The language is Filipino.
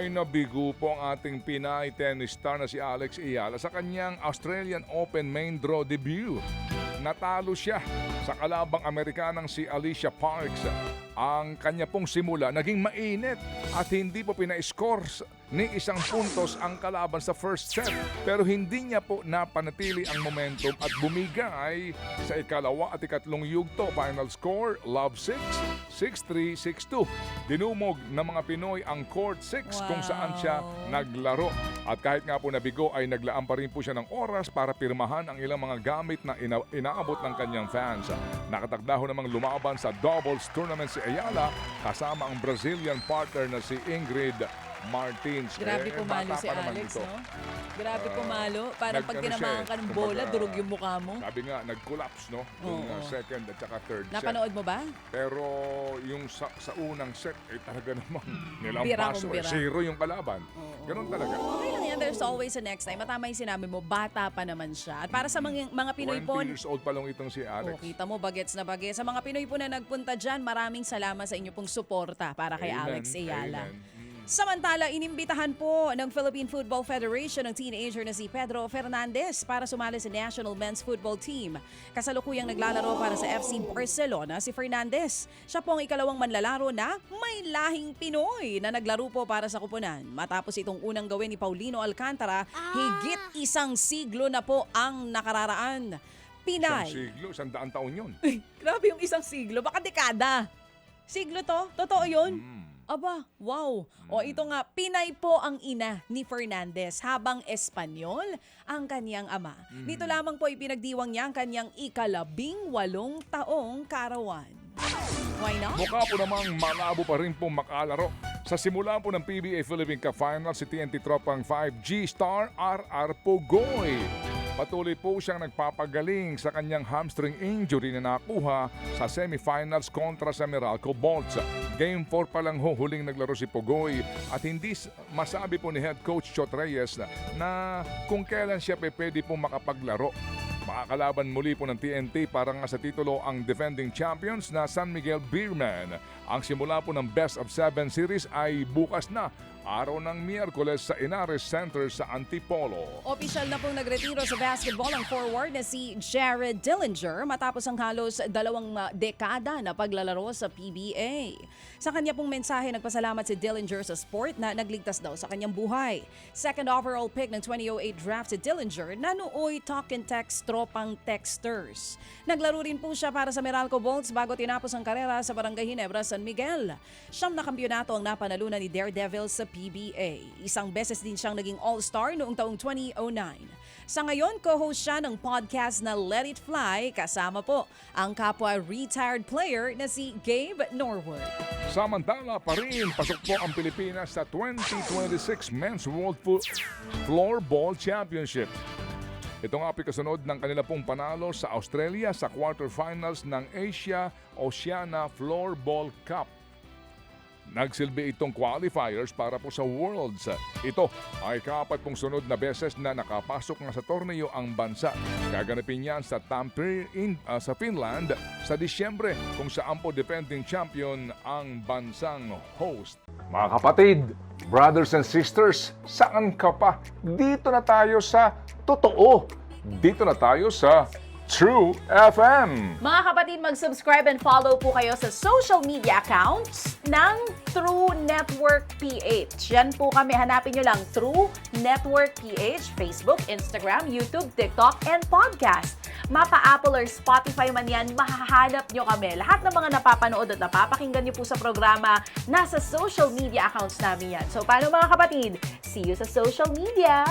ay nabigo po ang ating Pinay tennis star na si Alex Ayala sa kanyang Australian Open main draw debut. Natalo siya sa kalabang Amerikanang si Alicia Parks. Ang kanya pong simula naging mainit at hindi po pina-score ni isang puntos ang kalaban sa first set. Pero hindi niya po napanatili ang momentum at bumigay sa ikalawa at ikatlong yugto. Final score, love 6, 6-3, 6-2. Dinumog ng mga Pinoy ang court 6 kung saan siya naglaro. At kahit nga po nabigo ay naglaan pa rin po siya ng oras para pirmahan ang ilang mga gamit na inaabot ng kanyang fans. Nakatakda ho namang lumaban sa doubles tournament si Ayala kasama ang Brazilian partner na si Ingrid Martins. Grabe pumalo si Alex, no? Grabe pumalo. Parang pag tinamaan ka ng bola, durog yung mukha mo. Sabi nga, nag-collapse, no? Yung second at saka third set. Napanood mo ba? Pero yung sa unang set, talaga namang nilang Bira paso. kung bira. Zero yung kalaban. Ganun talaga. Okay lang yan. There's always a next time. Matama yung sinabi mo, bata pa naman siya. At para sa mga Pinoy 20 po, years old pa lang itong si Alex. kita mo, bagets na bagets. Sa mga Pinoy po na nagpunta dyan, maraming salamat sa inyo pong suporta para kay Amen, Alex Ayala. amen. Samantala, inimbitahan po ng Philippine Football Federation ang teenager na si Pedro Fernandez para sumali sa National Men's Football Team. Kasalukuyang naglalaro para sa FC Barcelona si Fernandez. Siya po ang ikalawang manlalaro na may lahing Pinoy na naglaro po para sa kupunan. Matapos itong unang gawin ni Paulino Alcantara, higit isang siglo na po ang nakararaan. Pinay. Isang siglo, 100 taon yun. Grabe yung isang siglo, baka dekada. Siglo to? Totoo yun? Aba, wow. O ito nga, Pinay po ang ina ni Fernandez habang Espanyol ang kanyang ama. Dito lamang po ipinagdiwang niya ang kanyang ika-18 taong kaarawan. Why not? Mukha po namang malabo pa rin pong makalaro. Sa simula po ng PBA Philippine Cup Final, si TNT Tropang 5G star RR Pugoy. Patuloy po siyang nagpapagaling sa kanyang hamstring injury na nakuha sa semifinals kontra sa Meralco Bolts. Game 4 pa lang huling naglaro si Pugoy at hindi masabi po ni head coach Chot Reyes na kung kailan siya pwede po makapaglaro. Makakalaban muli po ng TNT para nga sa titulo ang defending champions na San Miguel Beermen. Ang simula po ng Best of 7 series ay bukas na, araw ng Miyerkules sa Inares Center sa Antipolo. Opisyal na pong nagretiro sa basketball ang forward na si Jared Dillinger matapos ang halos 2 dekada na paglalaro sa PBA. Sa kanya pong mensahe, nagpasalamat si Dillinger sa sport na nagligtas daw sa kanyang buhay. Second overall pick ng 2008 draft si Dillinger na nooy talk and text tropang texters. Naglaro rin po siya para sa Meralco Bolts bago tinapos ang karera sa Barangay Ginebra, San Miguel. 9 na kampyonato ang napanalunan ni Daredevil sa PBA. Isang beses din siyang naging all-star noong taong 2009. Sa ngayon, co-host siya ng podcast na Let It Fly kasama po ang kapwa retired player na si Gabe Norwood. Samantala pa rin, pasok po ang Pilipinas sa 2026 Men's World Floorball Championship. Ito nga po kasunod ng kanila pong panalo sa Australia sa quarterfinals ng Asia Oceania Floorball Cup. Nagsilbi itong qualifiers para po sa Worlds. Ito ay kapat pong sunod na beses na nakapasok nga sa torneo ang bansa. Gaganapin yan sa Tampere sa Finland sa Disyembre kung saan po defending champion ang bansang host. Mga kapatid, brothers and sisters, saan ka pa? Dito na tayo sa totoo. Dito na tayo sa True FM. Mga kapatid, mag-subscribe and follow po kayo sa social media accounts ng True Network PH. Yan po kami, hanapin nyo lang True Network PH, Facebook, Instagram, YouTube, TikTok, and podcast. Mapa Apple or Spotify man yan, mahahanap nyo kami. Lahat ng mga napapanood at napapakinggan nyo po sa programa, nasa social media accounts namin yan. So paano mga kapatid? See you sa social media!